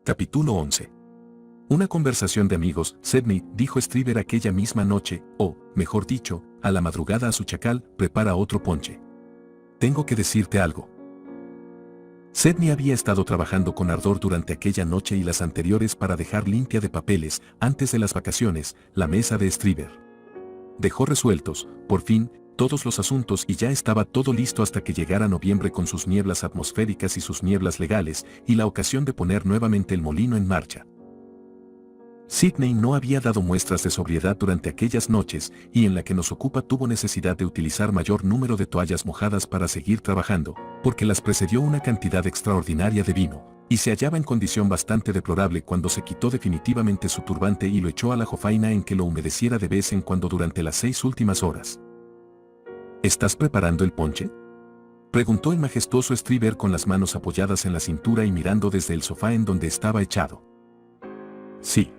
Capítulo 11. Una conversación de amigos, Sydney, dijo Stryver aquella misma noche, o, mejor dicho, a la madrugada a su chacal, prepara otro ponche. Tengo que decirte algo. Sydney había estado trabajando con ardor durante aquella noche y las anteriores para dejar limpia de papeles, antes de las vacaciones, la mesa de Stryver. Dejó resueltos, por fin, todos los asuntos y ya estaba todo listo hasta que llegara noviembre con sus nieblas atmosféricas y sus nieblas legales, y la ocasión de poner nuevamente el molino en marcha. Sydney no había dado muestras de sobriedad durante aquellas noches, y en la que nos ocupa tuvo necesidad de utilizar mayor número de toallas mojadas para seguir trabajando, porque las precedió una cantidad extraordinaria de vino, y se hallaba en condición bastante deplorable cuando se quitó definitivamente su turbante y lo echó a la jofaina en que lo humedeciera de vez en cuando durante las 6 últimas horas. ¿Estás preparando el ponche?, preguntó el majestuoso Stryver con las manos apoyadas en la cintura y mirando desde el sofá en donde estaba echado. Sí.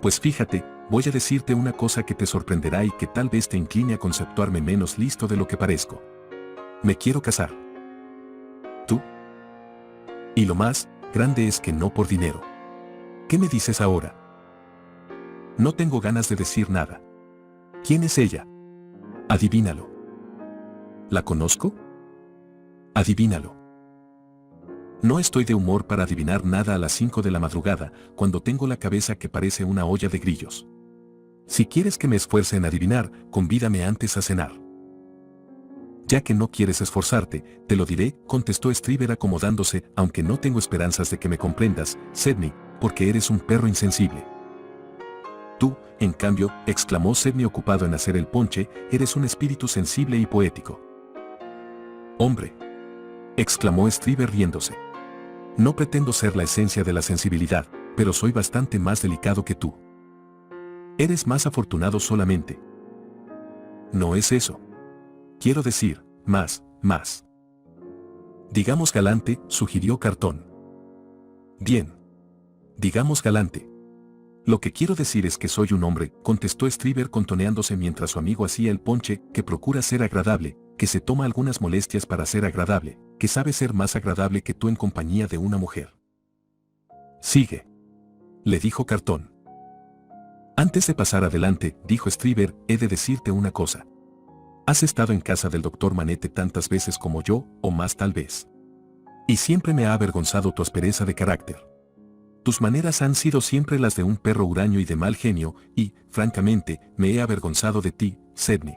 Pues fíjate, voy a decirte una cosa que te sorprenderá y que tal vez te incline a conceptuarme menos listo de lo que parezco. Me quiero casar. ¿Tú? Y lo más grande es que no por dinero. ¿Qué me dices ahora? No tengo ganas de decir nada. ¿Quién es ella? Adivínalo. ¿La conozco? Adivínalo. No estoy de humor para adivinar nada a las 5 de la madrugada, cuando tengo la cabeza que parece una olla de grillos. Si quieres que me esfuerce en adivinar, convídame antes a cenar. Ya que no quieres esforzarte, te lo diré, contestó Stryver acomodándose, aunque no tengo esperanzas de que me comprendas, Sydney, porque eres un perro insensible. Tú, en cambio, exclamó Sydney ocupado en hacer el ponche, eres un espíritu sensible y poético. Hombre, exclamó Stryver riéndose. No pretendo ser la esencia de la sensibilidad, pero soy bastante más delicado que tú. Eres más afortunado solamente. No es eso. Quiero decir, más. Digamos galante, sugirió Cartón. Bien. Digamos galante. Lo que quiero decir es que soy un hombre, contestó Stryver contoneándose mientras su amigo hacía el ponche, que procura ser agradable, que se toma algunas molestias para ser agradable, que sabe ser más agradable que tú en compañía de una mujer. Sigue. Le dijo Cartón. Antes de pasar adelante, dijo Stryver, he de decirte una cosa. Has estado en casa del doctor Manette tantas veces como yo, o más tal vez. Y siempre me ha avergonzado tu aspereza de carácter. Tus maneras han sido siempre las de un perro huraño y de mal genio, y, francamente, me he avergonzado de ti, Sydney.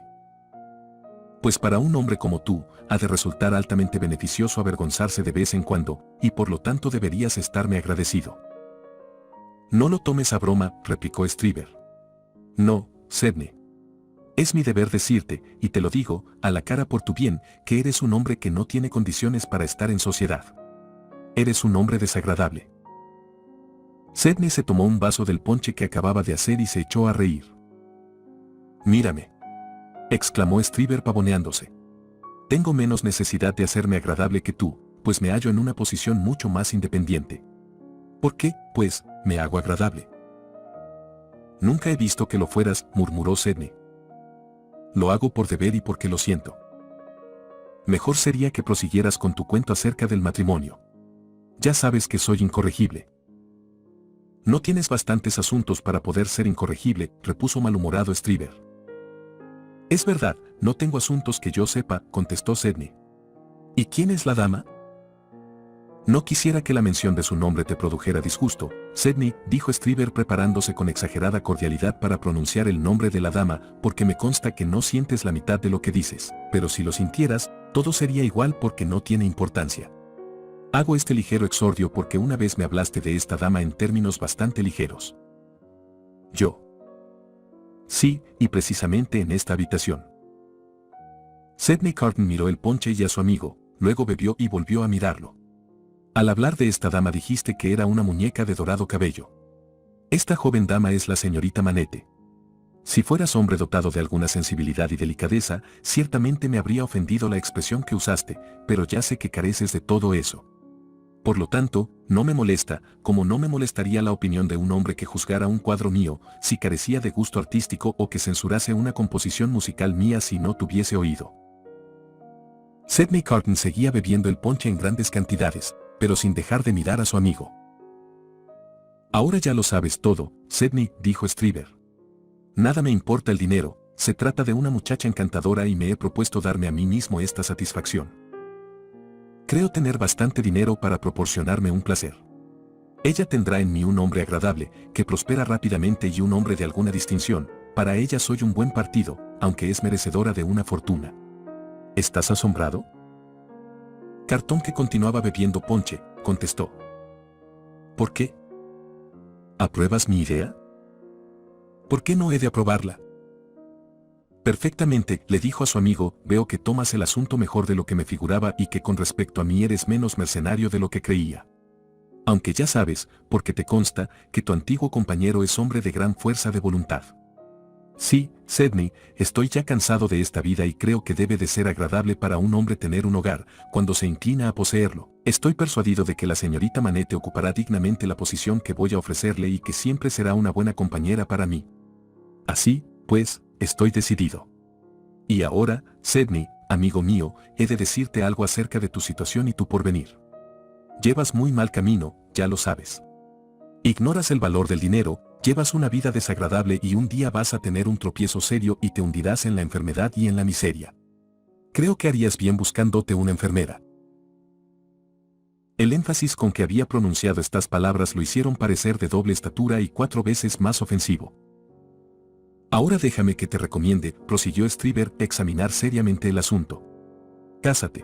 Pues para un hombre como tú, ha de resultar altamente beneficioso avergonzarse de vez en cuando, y por lo tanto deberías estarme agradecido. No lo tomes a broma, replicó Stryver. No, Sydney. Es mi deber decirte, y te lo digo, a la cara por tu bien, que eres un hombre que no tiene condiciones para estar en sociedad. Eres un hombre desagradable. Sydney se tomó un vaso del ponche que acababa de hacer y se echó a reír. Mírame, exclamó Stryver pavoneándose. Tengo menos necesidad de hacerme agradable que tú, pues me hallo en una posición mucho más independiente. ¿Por qué, pues, me hago agradable? Nunca he visto que lo fueras, murmuró Sydney. Lo hago por deber y porque lo siento. Mejor sería que prosiguieras con tu cuento acerca del matrimonio. Ya sabes que soy incorregible. No tienes bastantes asuntos para poder ser incorregible, repuso malhumorado Stryver. Es verdad, no tengo asuntos que yo sepa, contestó Sydney. ¿Y quién es la dama? No quisiera que la mención de su nombre te produjera disgusto, Sydney, dijo Stryver preparándose con exagerada cordialidad para pronunciar el nombre de la dama, porque me consta que no sientes la mitad de lo que dices, pero si lo sintieras, todo sería igual porque no tiene importancia. Hago este ligero exordio porque una vez me hablaste de esta dama en términos bastante ligeros. ¿Yo? Sí, y precisamente en esta habitación. Sydney Carton miró el ponche y a su amigo, luego bebió y volvió a mirarlo. Al hablar de esta dama dijiste que era una muñeca de dorado cabello. Esta joven dama es la señorita Manette. Si fueras hombre dotado de alguna sensibilidad y delicadeza, ciertamente me habría ofendido la expresión que usaste, pero ya sé que careces de todo eso. Por lo tanto, no me molesta, como no me molestaría la opinión de un hombre que juzgara un cuadro mío, si carecía de gusto artístico o que censurase una composición musical mía si no tuviese oído. Sydney Carton seguía bebiendo el ponche en grandes cantidades, pero sin dejar de mirar a su amigo. Ahora ya lo sabes todo, Sydney, dijo Stryver. Nada me importa el dinero, se trata de una muchacha encantadora y me he propuesto darme a mí mismo esta satisfacción. Creo tener bastante dinero para proporcionarme un placer. Ella tendrá en mí un hombre agradable, que prospera rápidamente y un hombre de alguna distinción. Para ella soy un buen partido, aunque es merecedora de una fortuna. ¿Estás asombrado? Cartón, que continuaba bebiendo ponche, contestó. ¿Por qué? ¿Apruebas mi idea? ¿Por qué no he de aprobarla? Perfectamente, le dijo a su amigo, veo que tomas el asunto mejor de lo que me figuraba y que con respecto a mí eres menos mercenario de lo que creía. Aunque ya sabes, porque te consta, que tu antiguo compañero es hombre de gran fuerza de voluntad. Sí, Sydney, estoy ya cansado de esta vida y creo que debe de ser agradable para un hombre tener un hogar, cuando se inclina a poseerlo. Estoy persuadido de que la señorita Manette ocupará dignamente la posición que voy a ofrecerle y que siempre será una buena compañera para mí. Así, pues, estoy decidido. Y ahora, Sydney, amigo mío, he de decirte algo acerca de tu situación y tu porvenir. Llevas muy mal camino, ya lo sabes. Ignoras el valor del dinero, llevas una vida desagradable y un día vas a tener un tropiezo serio y te hundirás en la enfermedad y en la miseria. Creo que harías bien buscándote una enfermera. El énfasis con que había pronunciado estas palabras lo hicieron parecer de doble estatura y 4 veces más ofensivo. Ahora déjame que te recomiende, prosiguió Stryver, examinar seriamente el asunto. Cásate.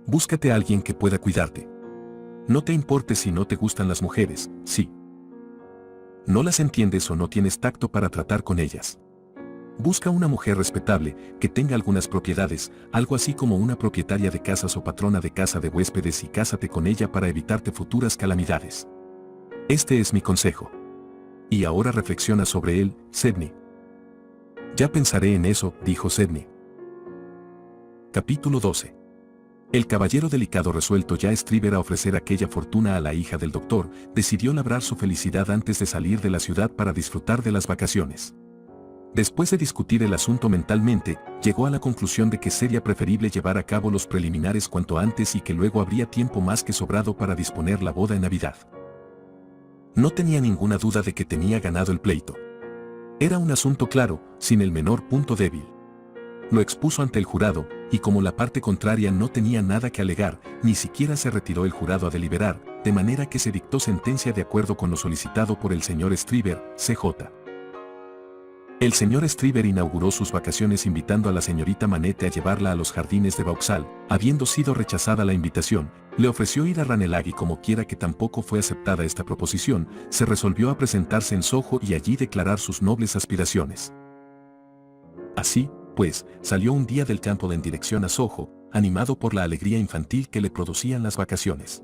Búscate a alguien que pueda cuidarte. No te importe si no te gustan las mujeres, sí. No las entiendes o no tienes tacto para tratar con ellas. Busca una mujer respetable, que tenga algunas propiedades, algo así como una propietaria de casas o patrona de casa de huéspedes, y cásate con ella para evitarte futuras calamidades. Este es mi consejo. Y ahora reflexiona sobre él, Sydney. Ya pensaré en eso, dijo Sydney. Capítulo 12. El caballero delicado, resuelto ya Stryver a ofrecer aquella fortuna a la hija del doctor, decidió labrar su felicidad antes de salir de la ciudad para disfrutar de las vacaciones. Después de discutir el asunto mentalmente, llegó a la conclusión de que sería preferible llevar a cabo los preliminares cuanto antes y que luego habría tiempo más que sobrado para disponer la boda en Navidad. No tenía ninguna duda de que tenía ganado el pleito. Era un asunto claro, sin el menor punto débil. Lo expuso ante el jurado, y como la parte contraria no tenía nada que alegar, ni siquiera se retiró el jurado a deliberar, de manera que se dictó sentencia de acuerdo con lo solicitado por el señor Stryver, C.J. El señor Stryver inauguró sus vacaciones invitando a la señorita Manette a llevarla a los jardines de Vauxhall. Habiendo sido rechazada la invitación, le ofreció ir a Ranelagh y como quiera que tampoco fue aceptada esta proposición, se resolvió a presentarse en Soho y allí declarar sus nobles aspiraciones. Así, pues, salió un día del campo en dirección a Soho, animado por la alegría infantil que le producían las vacaciones.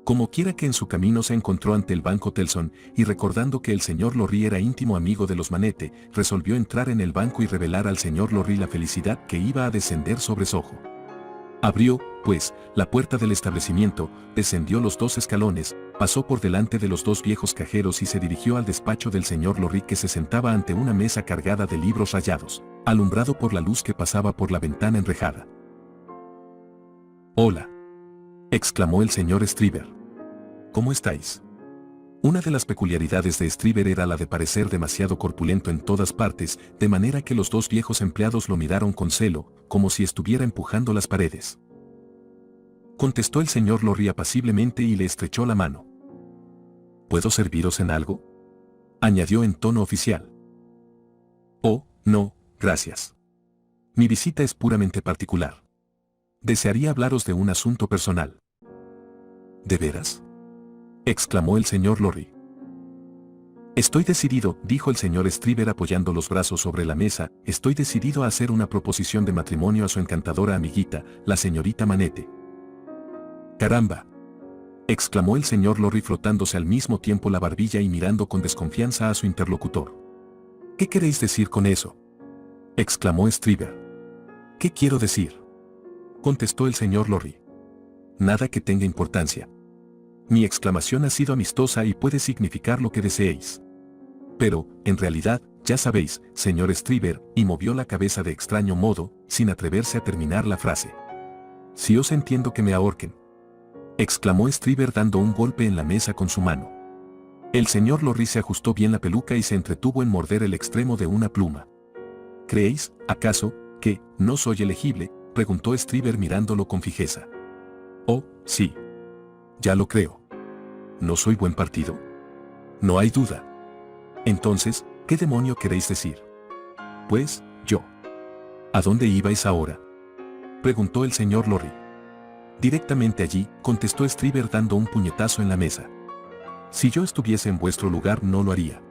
Como quiera que en su camino se encontró ante el banco Telson, y recordando que el señor Lorry era íntimo amigo de los Manette, resolvió entrar en el banco y revelar al señor Lorry la felicidad que iba a descender sobre Soho. Abrió, pues, la puerta del establecimiento, descendió los 2 escalones, pasó por delante de los 2 viejos cajeros y se dirigió al despacho del señor Lorry, que se sentaba ante una mesa cargada de libros rayados, alumbrado por la luz que pasaba por la ventana enrejada. «Hola», exclamó el señor Stryver. «¿Cómo estáis?». Una de las peculiaridades de Stryver era la de parecer demasiado corpulento en todas partes, de manera que los 2 viejos empleados lo miraron con celo, como si estuviera empujando las paredes. Contestó el señor Lorry apaciblemente y le estrechó la mano. «¿Puedo serviros en algo?», añadió en tono oficial. «Oh, no, gracias. Mi visita es puramente particular. Desearía hablaros de un asunto personal». «¿De veras?», exclamó el señor Lorry. «Estoy decidido», dijo el señor Stryver apoyando los brazos sobre la mesa, «estoy decidido a hacer una proposición de matrimonio a su encantadora amiguita, la señorita Manette». «¡Caramba!», exclamó el señor Lorry frotándose al mismo tiempo la barbilla y mirando con desconfianza a su interlocutor. «¿Qué queréis decir con eso?», exclamó Stryver. «¿Qué quiero decir?», contestó el señor Lorry. «Nada que tenga importancia. Mi exclamación ha sido amistosa y puede significar lo que deseéis. Pero, en realidad, ya sabéis, señor Stryver», y movió la cabeza de extraño modo, sin atreverse a terminar la frase. «Si os entiendo que me ahorquen», exclamó Stryver dando un golpe en la mesa con su mano. El señor Lorry se ajustó bien la peluca y se entretuvo en morder el extremo de una pluma. ¿Creéis, acaso, que no soy elegible?, preguntó Stryver mirándolo con fijeza. Oh, sí. Ya lo creo. ¿No soy buen partido? No hay duda. Entonces, ¿qué demonio queréis decir? Pues, yo. ¿A dónde ibais ahora?, preguntó el señor Lorry. Directamente allí, contestó Stryver dando un puñetazo en la mesa. Si yo estuviese en vuestro lugar no lo haría.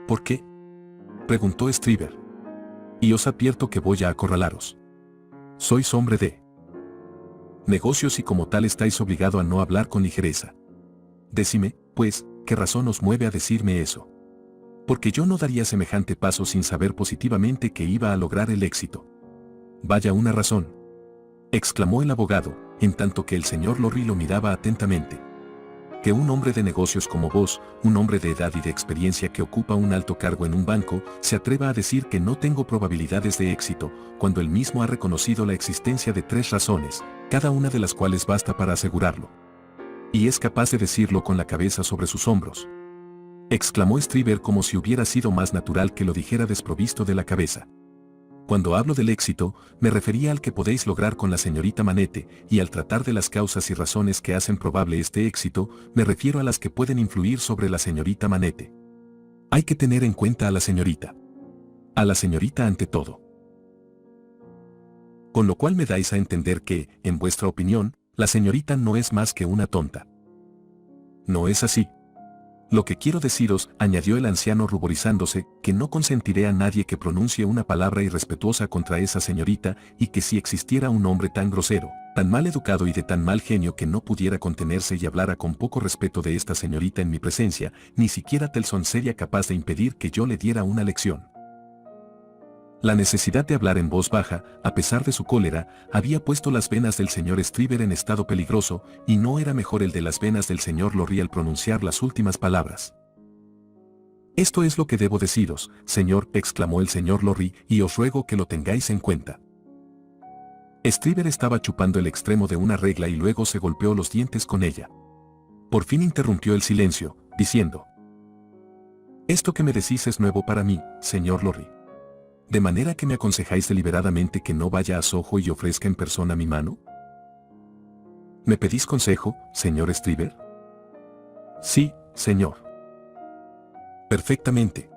¿Por qué?, preguntó Stryver. Y os advierto que voy a acorralaros. Sois hombre de negocios y como tal estáis obligado a no hablar con ligereza. Decime, pues, ¿qué razón os mueve a decirme eso? Porque yo no daría semejante paso sin saber positivamente que iba a lograr el éxito. Vaya una razón, exclamó el abogado, en tanto que el señor Lorry lo miraba atentamente. Que un hombre de negocios como vos, un hombre de edad y de experiencia que ocupa un alto cargo en un banco, se atreva a decir que no tengo probabilidades de éxito, cuando él mismo ha reconocido la existencia de 3 razones, cada una de las cuales basta para asegurarlo. Y es capaz de decirlo con la cabeza sobre sus hombros. Exclamó Stryver como si hubiera sido más natural que lo dijera desprovisto de la cabeza. Cuando hablo del éxito, me refería al que podéis lograr con la señorita Manette, y al tratar de las causas y razones que hacen probable este éxito, me refiero a las que pueden influir sobre la señorita Manette. Hay que tener en cuenta a la señorita. A la señorita ante todo. Con lo cual me dais a entender que, en vuestra opinión, la señorita no es más que una tonta. No es así. Lo que quiero deciros, añadió el anciano ruborizándose, que no consentiré a nadie que pronuncie una palabra irrespetuosa contra esa señorita, y que si existiera un hombre tan grosero, tan mal educado y de tan mal genio que no pudiera contenerse y hablara con poco respeto de esta señorita en mi presencia, ni siquiera Telson sería capaz de impedir que yo le diera una lección. La necesidad de hablar en voz baja, a pesar de su cólera, había puesto las venas del señor Stryver en estado peligroso, y no era mejor el de las venas del señor Lorry al pronunciar las últimas palabras. Esto es lo que debo deciros, señor, exclamó el señor Lorry, y os ruego que lo tengáis en cuenta. Stryver estaba chupando el extremo de una regla y luego se golpeó los dientes con ella. Por fin interrumpió el silencio, diciendo: «Esto que me decís es nuevo para mí, señor Lorry. ¿De manera que me aconsejáis deliberadamente que no vaya a Soho y ofrezca en persona mi mano? ¿Me pedís consejo, señor Stryver?» «Sí, señor». «Perfectamente.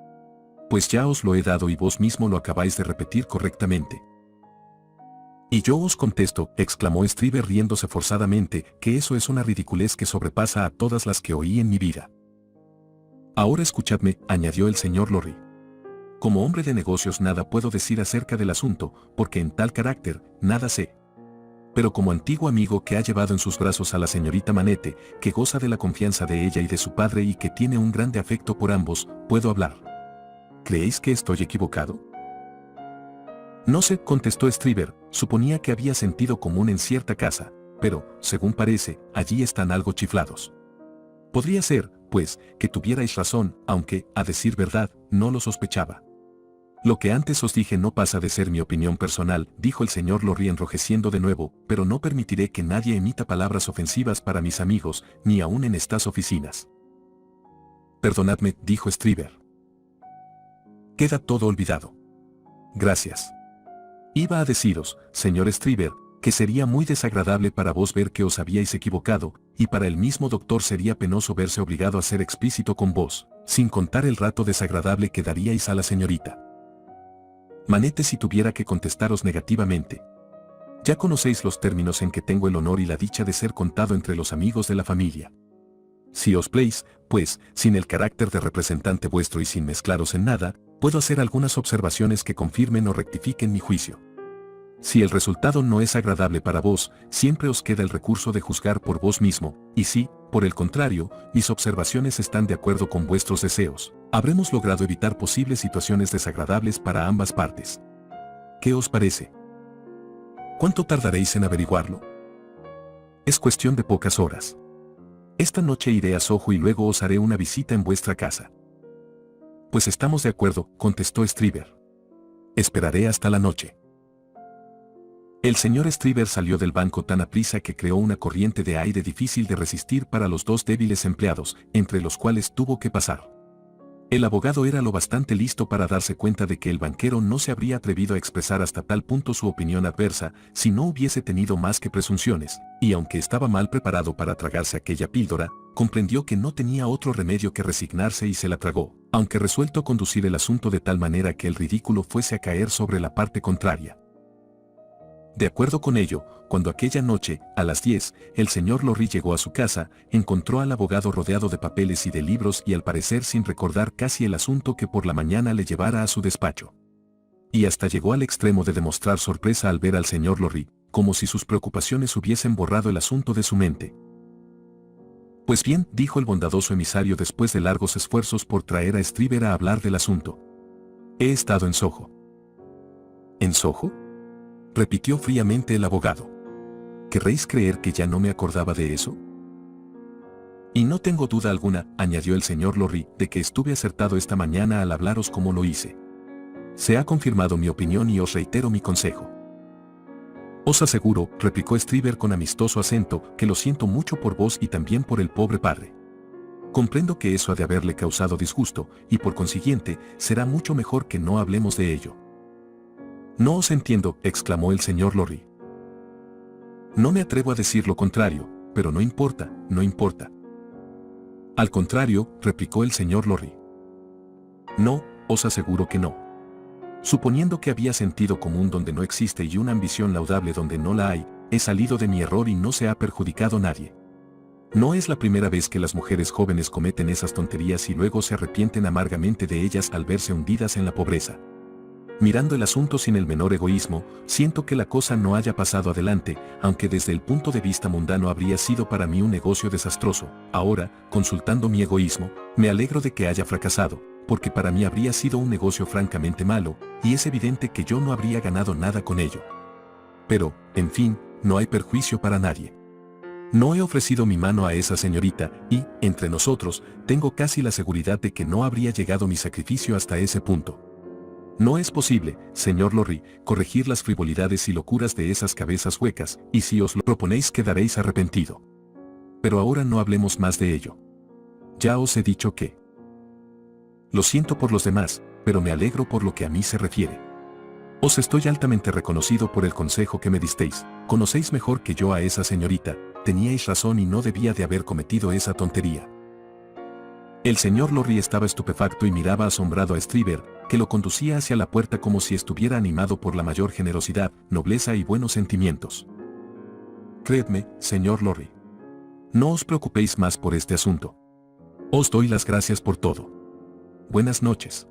Pues ya os lo he dado y vos mismo lo acabáis de repetir correctamente». «Y yo os contesto», exclamó Stryver riéndose forzadamente, «que eso es una ridiculez que sobrepasa a todas las que oí en mi vida». «Ahora escuchadme», añadió el señor Lorry. «Como hombre de negocios nada puedo decir acerca del asunto, porque en tal carácter, nada sé. Pero como antiguo amigo que ha llevado en sus brazos a la señorita Manette, que goza de la confianza de ella y de su padre y que tiene un grande afecto por ambos, puedo hablar». «¿Creéis que estoy equivocado?» «No sé», contestó Stryver, «suponía que había sentido común en cierta casa, pero, según parece, allí están algo chiflados. Podría ser, pues, que tuvierais razón, aunque, a decir verdad, no lo sospechaba». «Lo que antes os dije no pasa de ser mi opinión personal», dijo el señor Lorry enrojeciendo de nuevo, «pero no permitiré que nadie emita palabras ofensivas para mis amigos, ni aún en estas oficinas». «Perdonadme», dijo Stryver. «Queda todo olvidado». «Gracias. Iba a deciros, señor Stryver, que sería muy desagradable para vos ver que os habíais equivocado, y para el mismo doctor sería penoso verse obligado a ser explícito con vos, sin contar el rato desagradable que daríais a la señorita Manette si tuviera que contestaros negativamente. Ya conocéis los términos en que tengo el honor y la dicha de ser contado entre los amigos de la familia. Si os pléis, pues, sin el carácter de representante vuestro y sin mezclaros en nada, puedo hacer algunas observaciones que confirmen o rectifiquen mi juicio. Si el resultado no es agradable para vos, siempre os queda el recurso de juzgar por vos mismo, y si, por el contrario, mis observaciones están de acuerdo con vuestros deseos, habremos logrado evitar posibles situaciones desagradables para ambas partes. ¿Qué os parece? ¿Cuánto tardaréis en averiguarlo? Es cuestión de pocas horas. Esta noche iré a Soho y luego os haré una visita en vuestra casa. Pues estamos de acuerdo, contestó Stryver. Esperaré hasta la noche. El señor Stryver salió del banco tan aprisa que creó una corriente de aire difícil de resistir para los dos débiles empleados, entre los cuales tuvo que pasar. El abogado era lo bastante listo para darse cuenta de que el banquero no se habría atrevido a expresar hasta tal punto su opinión adversa si no hubiese tenido más que presunciones, y aunque estaba mal preparado para tragarse aquella píldora, comprendió que no tenía otro remedio que resignarse y se la tragó, aunque resuelto a conducir el asunto de tal manera que el ridículo fuese a caer sobre la parte contraria. De acuerdo con ello, cuando aquella noche, a las 10, el señor Lorry llegó a su casa, encontró al abogado rodeado de papeles y de libros y al parecer sin recordar casi el asunto que por la mañana le llevara a su despacho. Y hasta llegó al extremo de demostrar sorpresa al ver al señor Lorry, como si sus preocupaciones hubiesen borrado el asunto de su mente. Pues bien, dijo el bondadoso emisario después de largos esfuerzos por traer a Stryver a hablar del asunto. He estado en Soho. ¿En Soho?, repitió fríamente el abogado. ¿Querréis creer que ya no me acordaba de eso? Y no tengo duda alguna, añadió el señor Lorry, de que estuve acertado esta mañana al hablaros como lo hice. Se ha confirmado mi opinión y os reitero mi consejo. Os aseguro, replicó Stryver con amistoso acento, que lo siento mucho por vos y también por el pobre padre. Comprendo que eso ha de haberle causado disgusto, y por consiguiente, será mucho mejor que no hablemos de ello. No os entiendo, exclamó el señor Lorry. No me atrevo a decir lo contrario, pero no importa, no importa. Al contrario, replicó el señor Lorry. No, os aseguro que no. Suponiendo que había sentido común donde no existe y una ambición laudable donde no la hay, he salido de mi error y no se ha perjudicado nadie. No es la primera vez que las mujeres jóvenes cometen esas tonterías y luego se arrepienten amargamente de ellas al verse hundidas en la pobreza. Mirando el asunto sin el menor egoísmo, siento que la cosa no haya pasado adelante, aunque desde el punto de vista mundano habría sido para mí un negocio desastroso. Ahora, consultando mi egoísmo, me alegro de que haya fracasado, porque para mí habría sido un negocio francamente malo, y es evidente que yo no habría ganado nada con ello. Pero, en fin, no hay perjuicio para nadie. No he ofrecido mi mano a esa señorita, y, entre nosotros, tengo casi la seguridad de que no habría llegado mi sacrificio hasta ese punto. No es posible, señor Lorry, corregir las frivolidades y locuras de esas cabezas huecas, y si os lo proponéis quedaréis arrepentido. Pero ahora no hablemos más de ello. Ya os he dicho que... Lo siento por los demás, pero me alegro por lo que a mí se refiere. Os estoy altamente reconocido por el consejo que me disteis. Conocéis mejor que yo a esa señorita, teníais razón y no debía de haber cometido esa tontería. El señor Lorry estaba estupefacto y miraba asombrado a Stryver, que lo conducía hacia la puerta como si estuviera animado por la mayor generosidad, nobleza y buenos sentimientos. Creedme, señor Lorry. No os preocupéis más por este asunto. Os doy las gracias por todo. Buenas noches.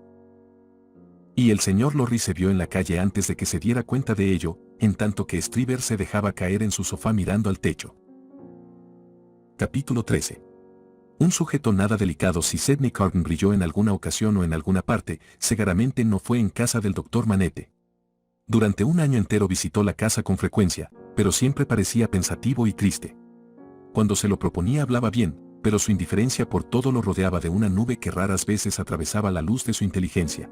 Y el señor Lorry se vio en la calle antes de que se diera cuenta de ello, en tanto que Stryver se dejaba caer en su sofá mirando al techo. Capítulo 13. Un sujeto nada delicado. Si Sidney Carton brilló en alguna ocasión o en alguna parte, seguramente no fue en casa del doctor Manette. Durante un año entero visitó la casa con frecuencia, pero siempre parecía pensativo y triste. Cuando se lo proponía hablaba bien, pero su indiferencia por todo lo rodeaba de una nube que raras veces atravesaba la luz de su inteligencia.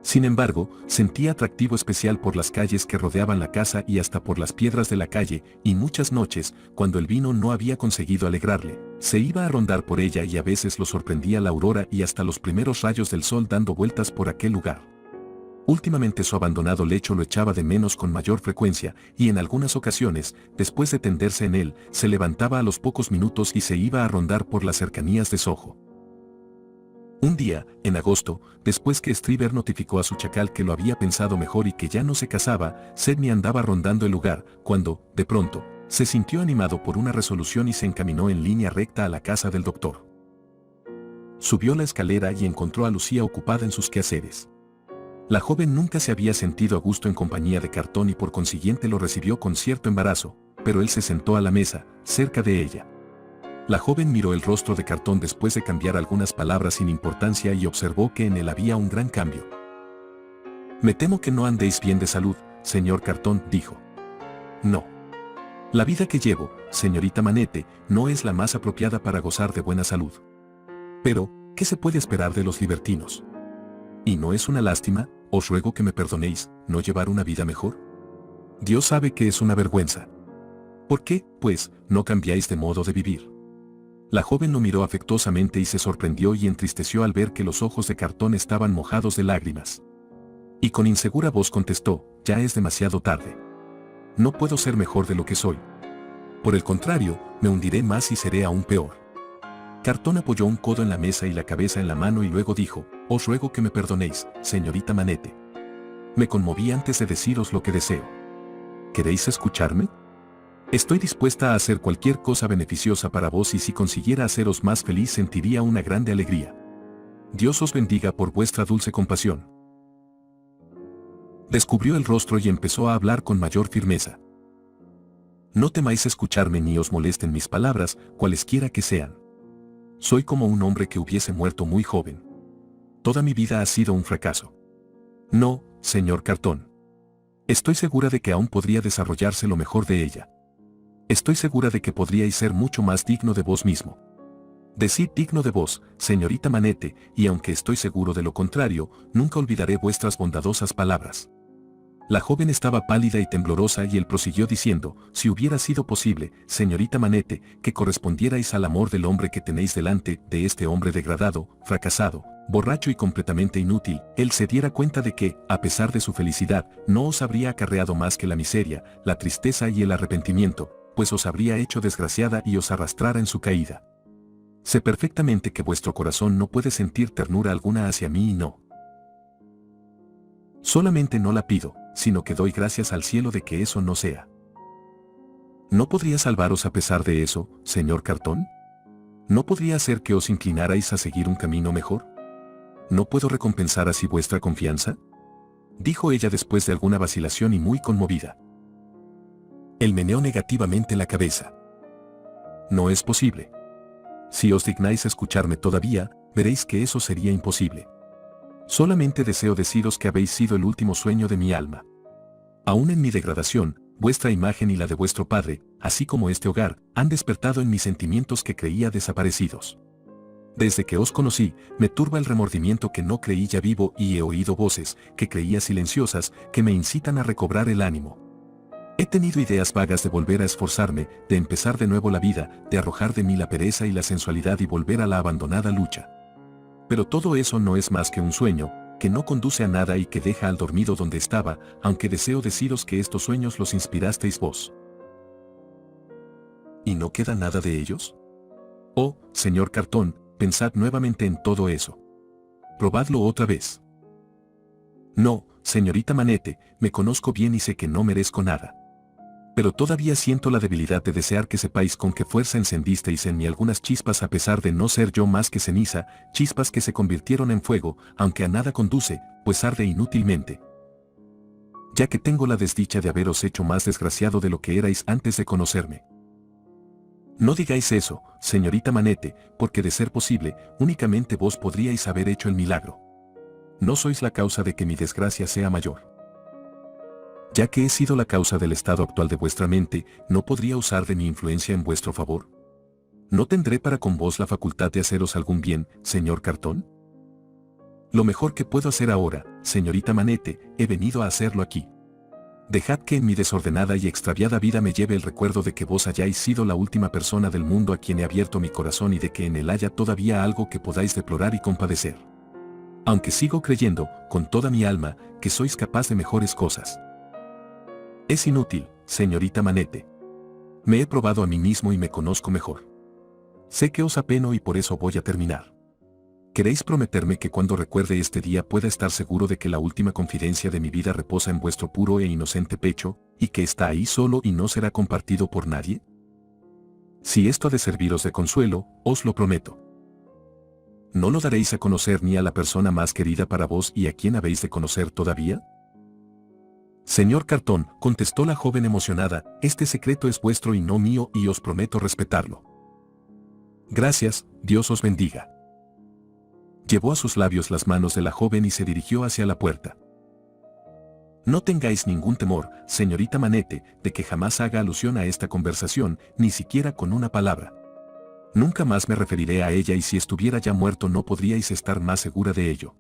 Sin embargo, sentía atractivo especial por las calles que rodeaban la casa y hasta por las piedras de la calle, y muchas noches, cuando el vino no había conseguido alegrarle, se iba a rondar por ella y a veces lo sorprendía la aurora y hasta los primeros rayos del sol dando vueltas por aquel lugar. Últimamente su abandonado lecho lo echaba de menos con mayor frecuencia, y en algunas ocasiones, después de tenderse en él, se levantaba a los pocos minutos y se iba a rondar por las cercanías de Soho. Un día, en agosto, después que Stryver notificó a su chacal que lo había pensado mejor y que ya no se casaba, Sidney andaba rondando el lugar, cuando, de pronto, se sintió animado por una resolución y se encaminó en línea recta a la casa del doctor. Subió la escalera y encontró a Lucía ocupada en sus quehaceres. La joven nunca se había sentido a gusto en compañía de Carton y por consiguiente lo recibió con cierto embarazo, pero él se sentó a la mesa, cerca de ella. La joven miró el rostro de Carton después de cambiar algunas palabras sin importancia y observó que en él había un gran cambio. «Me temo que no andéis bien de salud, señor Carton», dijo. «No. La vida que llevo, señorita Manette, no es la más apropiada para gozar de buena salud. Pero, ¿qué se puede esperar de los libertinos? Y no es una lástima, os ruego que me perdonéis, no llevar una vida mejor». Dios sabe que es una vergüenza. ¿Por qué, pues, no cambiáis de modo de vivir? La joven lo miró afectuosamente y se sorprendió y entristeció al ver que los ojos de cartón estaban mojados de lágrimas. Y con insegura voz contestó, ya es demasiado tarde. No puedo ser mejor de lo que soy. Por el contrario, me hundiré más y seré aún peor. Cartón apoyó un codo en la mesa y la cabeza en la mano y luego dijo, os ruego que me perdonéis, señorita Manette. Me conmoví antes de deciros lo que deseo. ¿Queréis escucharme? Estoy dispuesta a hacer cualquier cosa beneficiosa para vos y si consiguiera haceros más feliz sentiría una grande alegría. Dios os bendiga por vuestra dulce compasión. Descubrió el rostro y empezó a hablar con mayor firmeza. No temáis escucharme ni os molesten mis palabras, cualesquiera que sean. Soy como un hombre que hubiese muerto muy joven. Toda mi vida ha sido un fracaso. No, señor Cartón. Estoy segura de que aún podría desarrollarse lo mejor de ella. Estoy segura de que podríais ser mucho más digno de vos mismo. Decid digno de vos, señorita Manette, y aunque estoy seguro de lo contrario, nunca olvidaré vuestras bondadosas palabras. La joven estaba pálida y temblorosa y él prosiguió diciendo, si hubiera sido posible, señorita Manette, que correspondierais al amor del hombre que tenéis delante, de este hombre degradado, fracasado, borracho y completamente inútil, él se diera cuenta de que, a pesar de su felicidad, no os habría acarreado más que la miseria, la tristeza y el arrepentimiento, pues os habría hecho desgraciada y os arrastrara en su caída. Sé perfectamente que vuestro corazón no puede sentir ternura alguna hacia mí y no. Solamente no la pido, sino que doy gracias al cielo de que eso no sea. ¿No podría salvaros a pesar de eso, señor Cartón? ¿No podría hacer que os inclinarais a seguir un camino mejor? ¿No puedo recompensar así vuestra confianza? Dijo ella después de alguna vacilación y muy conmovida. Él meneó negativamente la cabeza. No es posible. Si os dignáis escucharme todavía, veréis que eso sería imposible. Solamente deseo deciros que habéis sido el último sueño de mi alma. Aún en mi degradación, vuestra imagen y la de vuestro padre, así como este hogar, han despertado en mis sentimientos que creía desaparecidos. Desde que os conocí, me turba el remordimiento que no creí ya vivo y he oído voces, que creía silenciosas, que me incitan a recobrar el ánimo. He tenido ideas vagas de volver a esforzarme, de empezar de nuevo la vida, de arrojar de mí la pereza y la sensualidad y volver a la abandonada lucha. Pero todo eso no es más que un sueño, que no conduce a nada y que deja al dormido donde estaba, aunque deseo deciros que estos sueños los inspirasteis vos. ¿Y no queda nada de ellos? Oh, señor Cartón, pensad nuevamente en todo eso. Probadlo otra vez. No, señorita Manette, me conozco bien y sé que no merezco nada. Pero todavía siento la debilidad de desear que sepáis con qué fuerza encendisteis en mí algunas chispas a pesar de no ser yo más que ceniza, chispas que se convirtieron en fuego, aunque a nada conduce, pues arde inútilmente. Ya que tengo la desdicha de haberos hecho más desgraciado de lo que erais antes de conocerme. No digáis eso, señorita Manette, porque de ser posible, únicamente vos podríais haber hecho el milagro. No sois la causa de que mi desgracia sea mayor. Ya que he sido la causa del estado actual de vuestra mente, ¿no podría usar de mi influencia en vuestro favor? ¿No tendré para con vos la facultad de haceros algún bien, señor Cartón? Lo mejor que puedo hacer ahora, señorita Manette, he venido a hacerlo aquí. Dejad que en mi desordenada y extraviada vida me lleve el recuerdo de que vos hayáis sido la última persona del mundo a quien he abierto mi corazón y de que en él haya todavía algo que podáis deplorar y compadecer. Aunque sigo creyendo, con toda mi alma, que sois capaz de mejores cosas. Es inútil, señorita Manette. Me he probado a mí mismo y me conozco mejor. Sé que os apeno y por eso voy a terminar. ¿Queréis prometerme que cuando recuerde este día pueda estar seguro de que la última confidencia de mi vida reposa en vuestro puro e inocente pecho, y que está ahí solo y no será compartido por nadie? Si esto ha de serviros de consuelo, os lo prometo. ¿No lo daréis a conocer ni a la persona más querida para vos y a quien habéis de conocer todavía? Señor Cartón, contestó la joven emocionada, este secreto es vuestro y no mío y os prometo respetarlo. Gracias, Dios os bendiga. Llevó a sus labios las manos de la joven y se dirigió hacia la puerta. No tengáis ningún temor, señorita Manette, de que jamás haga alusión a esta conversación, ni siquiera con una palabra. Nunca más me referiré a ella y si estuviera ya muerto no podríais estar más segura de ello.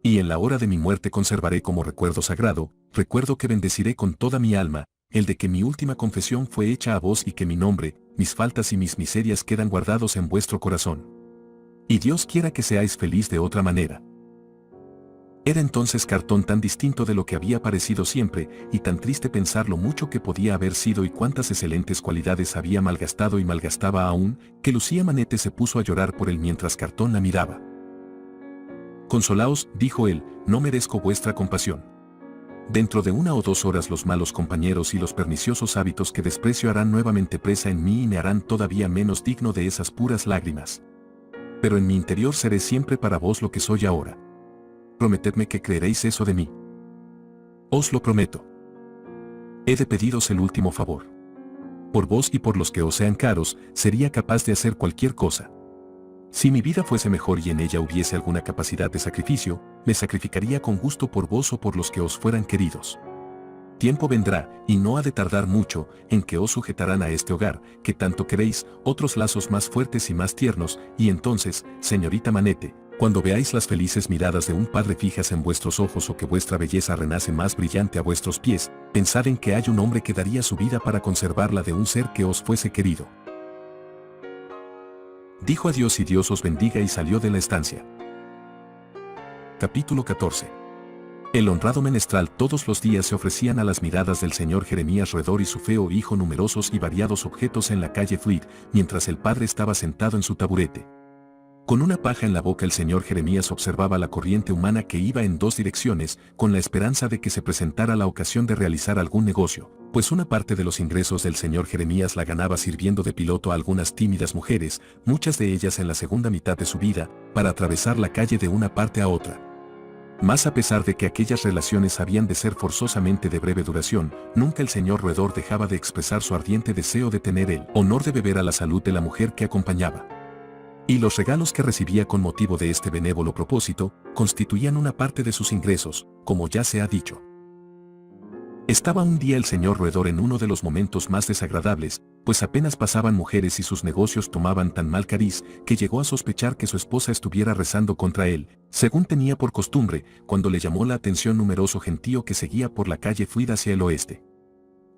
Y en la hora de mi muerte conservaré como recuerdo sagrado, recuerdo que bendeciré con toda mi alma, el de que mi última confesión fue hecha a vos y que mi nombre, mis faltas y mis miserias quedan guardados en vuestro corazón. Y Dios quiera que seáis feliz de otra manera. Era entonces Cartón tan distinto de lo que había parecido siempre, y tan triste pensar lo mucho que podía haber sido y cuántas excelentes cualidades había malgastado y malgastaba aún, que Lucía Manete se puso a llorar por él mientras Cartón la miraba. Consolaos, dijo él, no merezco vuestra compasión. Dentro de 1 o 2 horas los malos compañeros y los perniciosos hábitos que desprecio harán nuevamente presa en mí y me harán todavía menos digno de esas puras lágrimas. Pero en mi interior seré siempre para vos lo que soy ahora. Prometedme que creeréis eso de mí. Os lo prometo. He de pediros el último favor. Por vos y por los que os sean caros, sería capaz de hacer cualquier cosa. Si mi vida fuese mejor y en ella hubiese alguna capacidad de sacrificio, me sacrificaría con gusto por vos o por los que os fueran queridos. Tiempo vendrá, y no ha de tardar mucho, en que os sujetarán a este hogar, que tanto queréis, otros lazos más fuertes y más tiernos, y entonces, señorita Manete, cuando veáis las felices miradas de un padre fijas en vuestros ojos o que vuestra belleza renace más brillante a vuestros pies, pensad en que hay un hombre que daría su vida para conservarla de un ser que os fuese querido. Dijo adiós y Dios os bendiga y salió de la estancia. Capítulo 14. El honrado menestral todos los días se ofrecían a las miradas del señor Jeremías Roedor y su feo hijo numerosos y variados objetos en la calle Fleet, mientras el padre estaba sentado en su taburete. Con una paja en la boca el señor Jeremías observaba la corriente humana que iba en 2 direcciones, con la esperanza de que se presentara la ocasión de realizar algún negocio, pues una parte de los ingresos del señor Jeremías la ganaba sirviendo de piloto a algunas tímidas mujeres, muchas de ellas en la segunda mitad de su vida, para atravesar la calle de una parte a otra. Mas a pesar de que aquellas relaciones habían de ser forzosamente de breve duración, nunca el señor Roedor dejaba de expresar su ardiente deseo de tener el honor de beber a la salud de la mujer que acompañaba. Y los regalos que recibía con motivo de este benévolo propósito, constituían una parte de sus ingresos, como ya se ha dicho. Estaba un día el señor Roedor en uno de los momentos más desagradables, pues apenas pasaban mujeres y sus negocios tomaban tan mal cariz, que llegó a sospechar que su esposa estuviera rezando contra él, según tenía por costumbre, cuando le llamó la atención numeroso gentío que seguía por la calle Fluid hacia el oeste.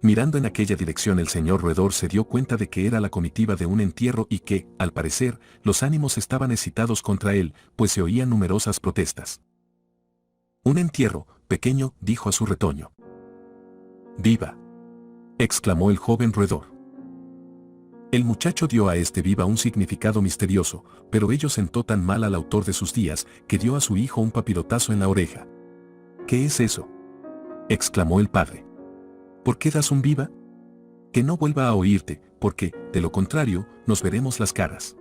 Mirando en aquella dirección el señor Roedor se dio cuenta de que era la comitiva de un entierro y que, al parecer, los ánimos estaban excitados contra él, pues se oían numerosas protestas. «Un entierro, pequeño», dijo a su retoño. «Viva», exclamó el joven Roedor. El muchacho dio a este viva un significado misterioso, pero ello sentó tan mal al autor de sus días, que dio a su hijo un papirotazo en la oreja. «¿Qué es eso?», exclamó el padre. «¿Por qué das un viva? Que no vuelva a oírte, porque, de lo contrario, nos veremos las caras».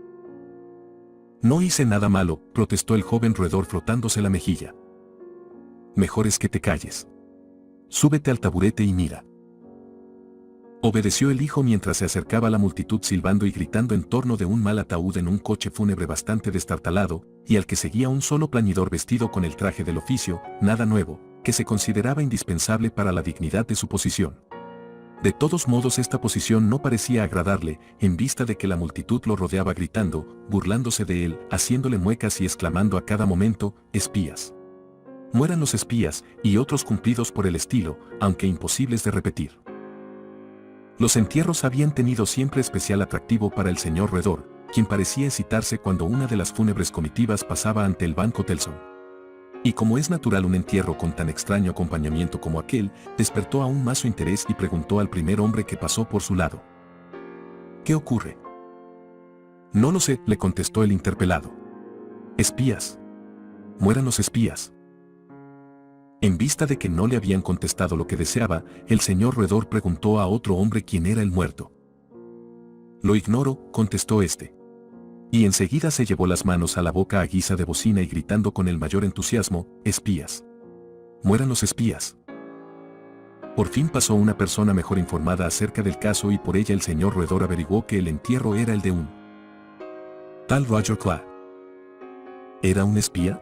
«No hice nada malo», protestó el joven Roedor frotándose la mejilla. «Mejor es que te calles. Súbete al taburete y mira». Obedeció el hijo mientras se acercaba a la multitud silbando y gritando en torno de un mal ataúd en un coche fúnebre bastante destartalado, y al que seguía un solo plañidor vestido con el traje del oficio, nada nuevo, que se consideraba indispensable para la dignidad de su posición. De todos modos esta posición no parecía agradarle, en vista de que la multitud lo rodeaba gritando, burlándose de él, haciéndole muecas y exclamando a cada momento, «espías». Mueran los espías, y otros cumplidos por el estilo, aunque imposibles de repetir. Los entierros habían tenido siempre especial atractivo para el señor Roedor, quien parecía excitarse cuando una de las fúnebres comitivas pasaba ante el Banco Telson. Y como es natural un entierro con tan extraño acompañamiento como aquel, despertó aún más su interés y preguntó al primer hombre que pasó por su lado. «¿Qué ocurre?». «No lo sé», le contestó el interpelado. «Espías. Mueran los espías». En vista de que no le habían contestado lo que deseaba, el señor Roedor preguntó a otro hombre quién era el muerto. «Lo ignoro», contestó este. Y enseguida se llevó las manos a la boca a guisa de bocina y gritando con el mayor entusiasmo, «espías. Mueran los espías». Por fin pasó una persona mejor informada acerca del caso y por ella el señor Roedor averiguó que el entierro era el de un tal Roger Clay. ¿Era un espía?,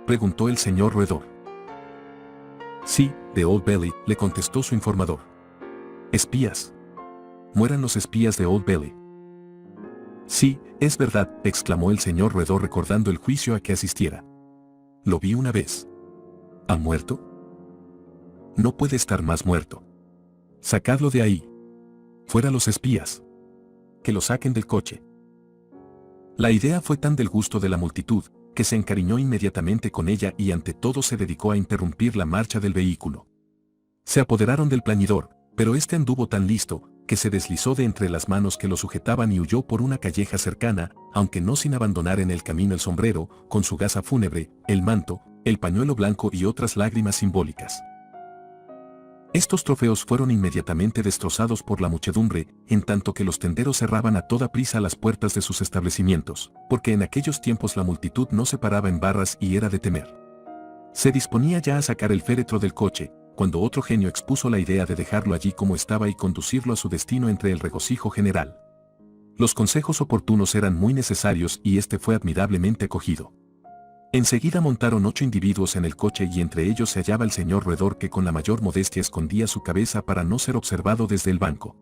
preguntó el señor Roedor. «Sí, de Old Bailey», le contestó su informador. «Espías. Mueran los espías de Old Bailey». «Sí, es verdad», exclamó el señor Roedor recordando el juicio a que asistiera. Lo vi una vez. ¿Ha muerto? No puede estar más muerto. Sacadlo de ahí. Fuera los espías. Que lo saquen del coche. La idea fue tan del gusto de la multitud, que se encariñó inmediatamente con ella y ante todo se dedicó a interrumpir la marcha del vehículo. Se apoderaron del plañidor, pero este anduvo tan listo, que se deslizó de entre las manos que lo sujetaban y huyó por una calleja cercana, aunque no sin abandonar en el camino el sombrero, con su gasa fúnebre, el manto, el pañuelo blanco y otras lágrimas simbólicas. Estos trofeos fueron inmediatamente destrozados por la muchedumbre, en tanto que los tenderos cerraban a toda prisa las puertas de sus establecimientos, porque en aquellos tiempos la multitud no se paraba en barras y era de temer. Se disponía ya a sacar el féretro del coche, cuando otro genio expuso la idea de dejarlo allí como estaba y conducirlo a su destino entre el regocijo general. Los consejos oportunos eran muy necesarios y este fue admirablemente acogido. Enseguida montaron 8 individuos en el coche y entre ellos se hallaba el señor roedor que con la mayor modestia escondía su cabeza para no ser observado desde el banco.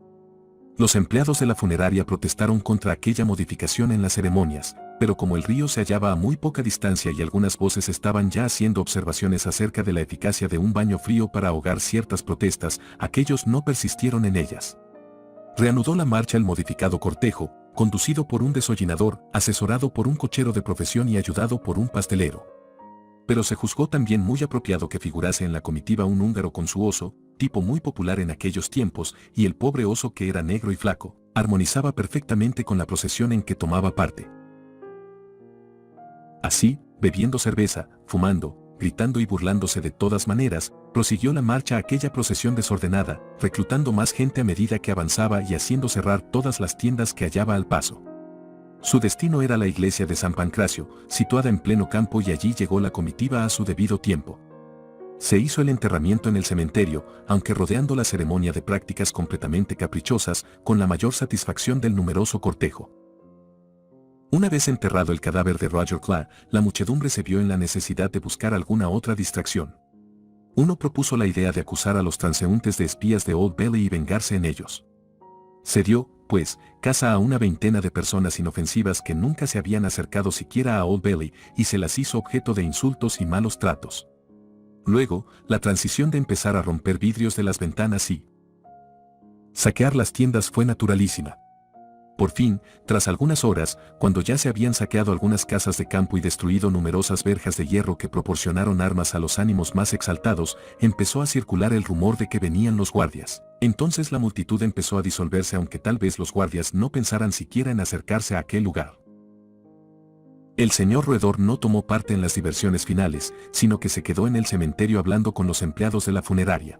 Los empleados de la funeraria protestaron contra aquella modificación en las ceremonias, pero como el río se hallaba a muy poca distancia y algunas voces estaban ya haciendo observaciones acerca de la eficacia de un baño frío para ahogar ciertas protestas, aquellos no persistieron en ellas. Reanudó la marcha el modificado cortejo, conducido por un desollinador, asesorado por un cochero de profesión y ayudado por un pastelero. Pero se juzgó también muy apropiado que figurase en la comitiva un húngaro con su oso, tipo muy popular en aquellos tiempos, y el pobre oso que era negro y flaco, armonizaba perfectamente con la procesión en que tomaba parte. Así, bebiendo cerveza, fumando, gritando y burlándose de todas maneras, prosiguió la marcha aquella procesión desordenada, reclutando más gente a medida que avanzaba y haciendo cerrar todas las tiendas que hallaba al paso. Su destino era la iglesia de San Pancracio, situada en pleno campo y allí llegó la comitiva a su debido tiempo. Se hizo el enterramiento en el cementerio, aunque rodeando la ceremonia de prácticas completamente caprichosas, con la mayor satisfacción del numeroso cortejo. Una vez enterrado el cadáver de Roger Clay, la muchedumbre se vio en la necesidad de buscar alguna otra distracción. Uno propuso la idea de acusar a los transeúntes de espías de Old Bailey y vengarse en ellos. Se dio, pues, caza a una veintena de personas inofensivas que nunca se habían acercado siquiera a Old Bailey y se las hizo objeto de insultos y malos tratos. Luego, la transición de empezar a romper vidrios de las ventanas y saquear las tiendas fue naturalísima. Por fin, tras algunas horas, cuando ya se habían saqueado algunas casas de campo y destruido numerosas verjas de hierro que proporcionaron armas a los ánimos más exaltados, empezó a circular el rumor de que venían los guardias. Entonces la multitud empezó a disolverse aunque tal vez los guardias no pensaran siquiera en acercarse a aquel lugar. El señor roedor no tomó parte en las diversiones finales, sino que se quedó en el cementerio hablando con los empleados de la funeraria.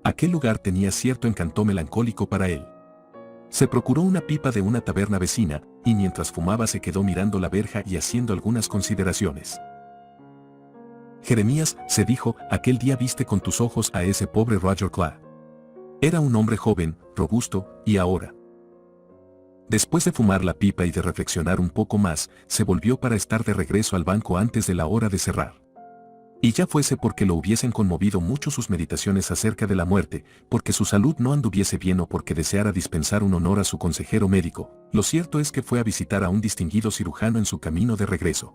Aquel lugar tenía cierto encanto melancólico para él. Se procuró una pipa de una taberna vecina, y mientras fumaba se quedó mirando la verja y haciendo algunas consideraciones. Jeremías, se dijo, aquel día viste con tus ojos a ese pobre Roger Clay. Era un hombre joven, robusto, y ahora. Después de fumar la pipa y de reflexionar un poco más, se volvió para estar de regreso al banco antes de la hora de cerrar. Y ya fuese porque lo hubiesen conmovido mucho sus meditaciones acerca de la muerte, porque su salud no anduviese bien o porque deseara dispensar un honor a su consejero médico, lo cierto es que fue a visitar a un distinguido cirujano en su camino de regreso.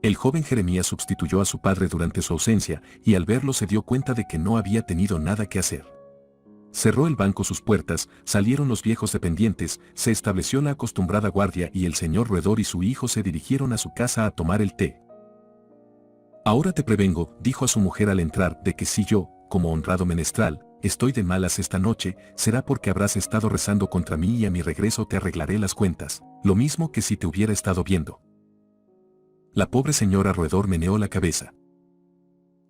El joven Jeremías sustituyó a su padre durante su ausencia, y al verlo se dio cuenta de que no había tenido nada que hacer. Cerró el banco sus puertas, salieron los viejos dependientes, se estableció la acostumbrada guardia y el señor roedor y su hijo se dirigieron a su casa a tomar el té. Ahora te prevengo, dijo a su mujer al entrar, de que si yo, como honrado menestral, estoy de malas esta noche, será porque habrás estado rezando contra mí y a mi regreso te arreglaré las cuentas, lo mismo que si te hubiera estado viendo. La pobre señora roedor meneó la cabeza.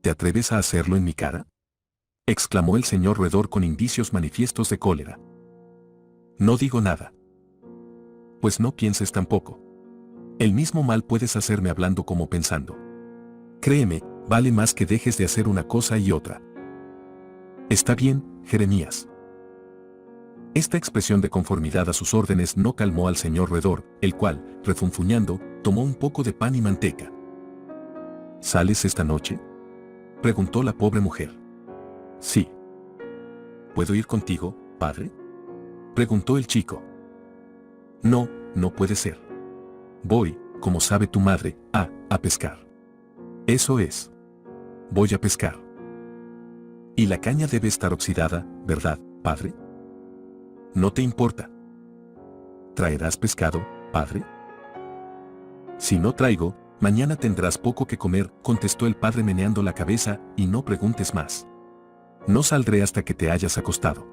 ¿Te atreves a hacerlo en mi cara?, exclamó el señor roedor con indicios manifiestos de cólera. No digo nada. Pues no pienses tampoco. El mismo mal puedes hacerme hablando como pensando. Créeme, vale más que dejes de hacer una cosa y otra. Está bien, Jeremías. Esta expresión de conformidad a sus órdenes no calmó al señor roedor, el cual, refunfuñando, tomó un poco de pan y manteca. ¿Sales esta noche?, preguntó la pobre mujer. Sí. ¿Puedo ir contigo, padre?, preguntó el chico. No, no puede ser. Voy, como sabe tu madre, a pescar. Eso es. Voy a pescar. Y la caña debe estar oxidada, ¿verdad, padre? No te importa. ¿Traerás pescado, padre? Si no traigo, mañana tendrás poco que comer, contestó el padre meneando la cabeza, y no preguntes más. No saldré hasta que te hayas acostado.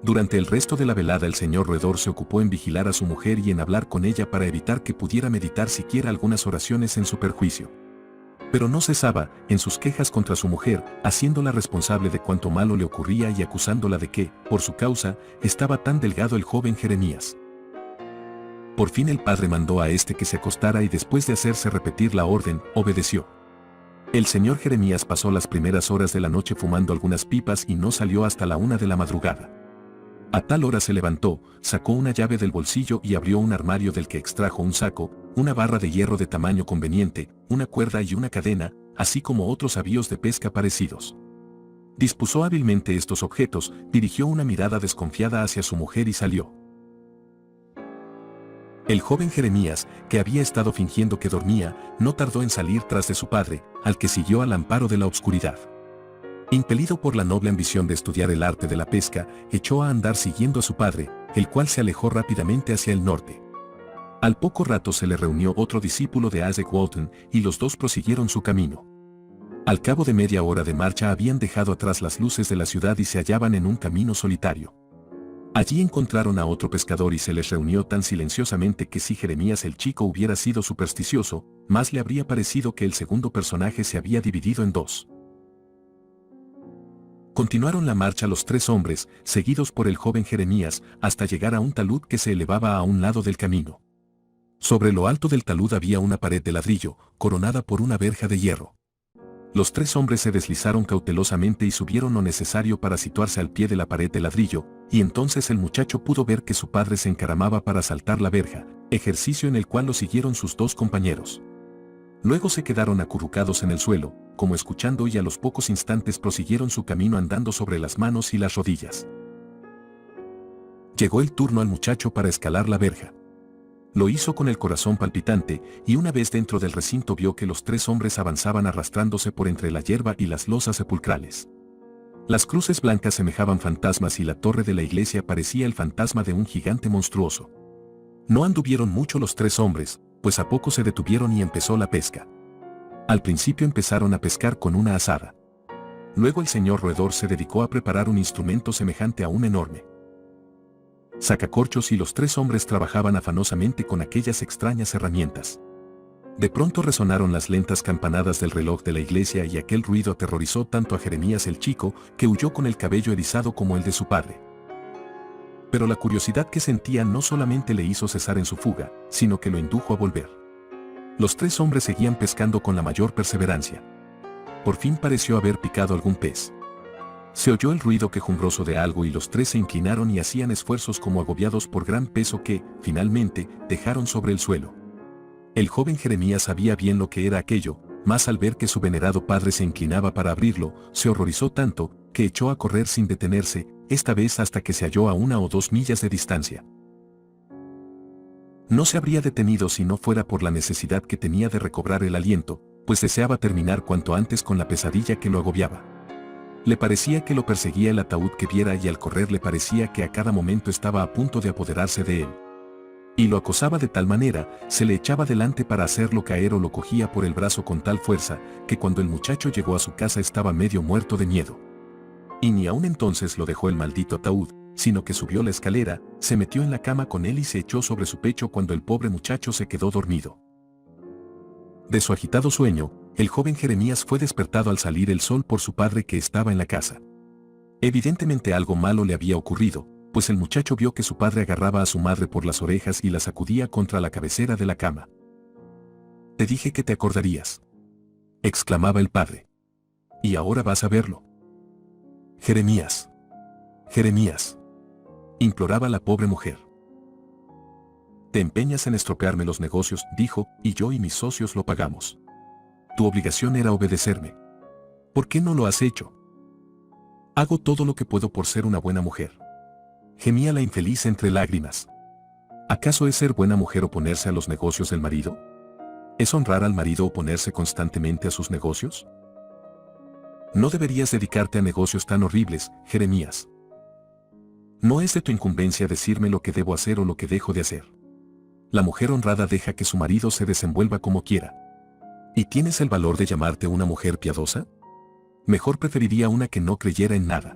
Durante el resto de la velada el señor roedor se ocupó en vigilar a su mujer y en hablar con ella para evitar que pudiera meditar siquiera algunas oraciones en su perjuicio. Pero no cesaba en sus quejas contra su mujer, haciéndola responsable de cuanto malo le ocurría y acusándola de que, por su causa, estaba tan delgado el joven Jeremías. Por fin el padre mandó a este que se acostara y después de hacerse repetir la orden, obedeció. El señor Jeremías pasó las primeras horas de la noche fumando algunas pipas y no salió hasta la 1 de la madrugada. A tal hora se levantó, sacó una llave del bolsillo y abrió un armario del que extrajo un saco, una barra de hierro de tamaño conveniente, una cuerda y una cadena, así como otros avíos de pesca parecidos. Dispuso hábilmente estos objetos, dirigió una mirada desconfiada hacia su mujer y salió. El joven Jeremías, que había estado fingiendo que dormía, no tardó en salir tras de su padre, al que siguió al amparo de la obscuridad. Impelido por la noble ambición de estudiar el arte de la pesca, echó a andar siguiendo a su padre, el cual se alejó rápidamente hacia el norte. Al poco rato se le reunió otro discípulo de Isaac Walton y los dos prosiguieron su camino. Al cabo de media hora de marcha habían dejado atrás las luces de la ciudad y se hallaban en un camino solitario. Allí encontraron a otro pescador y se les reunió tan silenciosamente que si Jeremías el chico hubiera sido supersticioso, más le habría parecido que el segundo personaje se había dividido en dos. Continuaron la marcha los tres hombres, seguidos por el joven Jeremías, hasta llegar a un talud que se elevaba a un lado del camino. Sobre lo alto del talud había una pared de ladrillo, coronada por una verja de hierro. Los tres hombres se deslizaron cautelosamente y subieron lo necesario para situarse al pie de la pared de ladrillo, y entonces el muchacho pudo ver que su padre se encaramaba para saltar la verja, ejercicio en el cual lo siguieron sus dos compañeros. Luego se quedaron acurrucados en el suelo, como escuchando y a los pocos instantes prosiguieron su camino andando sobre las manos y las rodillas. Llegó el turno al muchacho para escalar la verja. Lo hizo con el corazón palpitante, y una vez dentro del recinto vio que los tres hombres avanzaban arrastrándose por entre la hierba y las losas sepulcrales. Las cruces blancas semejaban fantasmas y la torre de la iglesia parecía el fantasma de un gigante monstruoso. No anduvieron mucho los tres hombres, pues a poco se detuvieron y empezó la pesca. Al principio empezaron a pescar con una azada. Luego el señor roedor se dedicó a preparar un instrumento semejante a un enorme sacacorchos y los tres hombres trabajaban afanosamente con aquellas extrañas herramientas. De pronto resonaron las lentas campanadas del reloj de la iglesia y aquel ruido aterrorizó tanto a Jeremías el chico, que huyó con el cabello erizado como el de su padre. Pero la curiosidad que sentía no solamente le hizo cesar en su fuga, sino que lo indujo a volver. Los tres hombres seguían pescando con la mayor perseverancia. Por fin pareció haber picado algún pez. Se oyó el ruido quejumbroso de algo y los tres se inclinaron y hacían esfuerzos como agobiados por gran peso que, finalmente, dejaron sobre el suelo. El joven Jeremías sabía bien lo que era aquello, mas al ver que su venerado padre se inclinaba para abrirlo, se horrorizó tanto, que echó a correr sin detenerse, esta vez hasta que se halló a 1 o 2 millas de distancia. No se habría detenido si no fuera por la necesidad que tenía de recobrar el aliento, pues deseaba terminar cuanto antes con la pesadilla que lo agobiaba. Le parecía que lo perseguía el ataúd que viera y al correr le parecía que a cada momento estaba a punto de apoderarse de él. Y lo acosaba de tal manera, se le echaba delante para hacerlo caer o lo cogía por el brazo con tal fuerza, que cuando el muchacho llegó a su casa estaba medio muerto de miedo. Y ni aún entonces lo dejó el maldito ataúd, sino que subió la escalera, se metió en la cama con él y se echó sobre su pecho cuando el pobre muchacho se quedó dormido. De su agitado sueño, el joven Jeremías fue despertado al salir el sol por su padre que estaba en la casa. Evidentemente algo malo le había ocurrido, pues el muchacho vio que su padre agarraba a su madre por las orejas y la sacudía contra la cabecera de la cama. «Te dije que te acordarías», exclamaba el padre. «Y ahora vas a verlo». «Jeremías. Jeremías», imploraba la pobre mujer. «Te empeñas en estropearme los negocios», dijo, «y yo y mis socios lo pagamos. Tu obligación era obedecerme. ¿Por qué no lo has hecho?» «Hago todo lo que puedo por ser una buena mujer», gemía la infeliz entre lágrimas. «¿Acaso es ser buena mujer oponerse a los negocios del marido? ¿Es honrar al marido oponerse constantemente a sus negocios? No deberías dedicarte a negocios tan horribles, Jeremías. No es de tu incumbencia decirme lo que debo hacer o lo que dejo de hacer. La mujer honrada deja que su marido se desenvuelva como quiera. ¿Y tienes el valor de llamarte una mujer piadosa? Mejor preferiría una que no creyera en nada.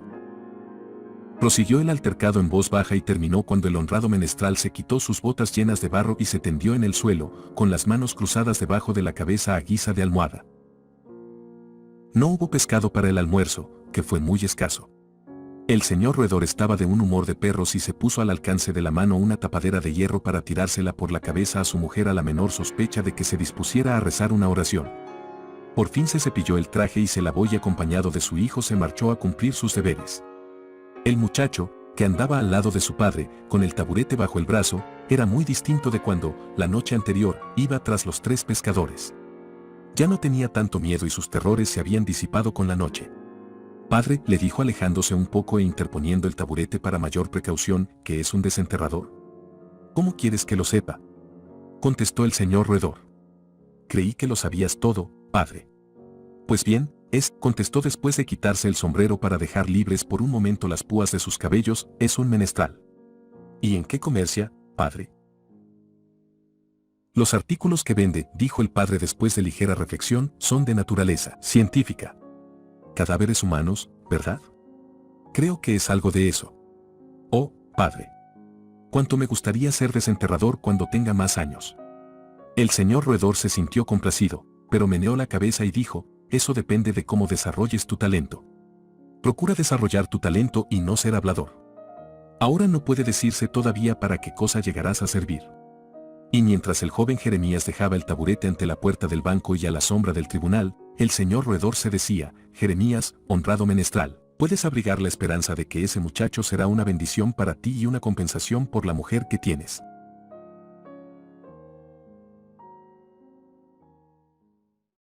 Prosiguió el altercado en voz baja y terminó cuando el honrado menestral se quitó sus botas llenas de barro y se tendió en el suelo, con las manos cruzadas debajo de la cabeza a guisa de almohada. No hubo pescado para el almuerzo, que fue muy escaso. El señor roedor estaba de un humor de perros y se puso al alcance de la mano una tapadera de hierro para tirársela por la cabeza a su mujer a la menor sospecha de que se dispusiera a rezar una oración. Por fin se cepilló el traje y se lavó y acompañado de su hijo se marchó a cumplir sus deberes. El muchacho, que andaba al lado de su padre, con el taburete bajo el brazo, era muy distinto de cuando, la noche anterior, iba tras los 3 pescadores. Ya no tenía tanto miedo y sus terrores se habían disipado con la noche. Padre, le dijo alejándose un poco e interponiendo el taburete para mayor precaución, ¿que es un desenterrador? ¿Cómo quieres que lo sepa? Contestó el señor roedor. Creí que lo sabías todo, padre. Pues bien, contestó después de quitarse el sombrero para dejar libres por un momento las púas de sus cabellos, es un menestral. ¿Y en qué comercia, padre? Los artículos que vende, dijo el padre después de ligera reflexión, son de naturaleza científica. Cadáveres humanos, ¿verdad? Creo que es algo de eso. Oh, padre. Cuánto me gustaría ser desenterrador cuando tenga más años. El señor roedor se sintió complacido, pero meneó la cabeza y dijo, eso depende de cómo desarrolles tu talento. Procura desarrollar tu talento y no ser hablador. Ahora no puede decirse todavía para qué cosa llegarás a servir. Y mientras el joven Jeremías dejaba el taburete ante la puerta del banco y a la sombra del tribunal, el señor roedor se decía, Jeremías, honrado menestral, puedes abrigar la esperanza de que ese muchacho será una bendición para ti y una compensación por la mujer que tienes.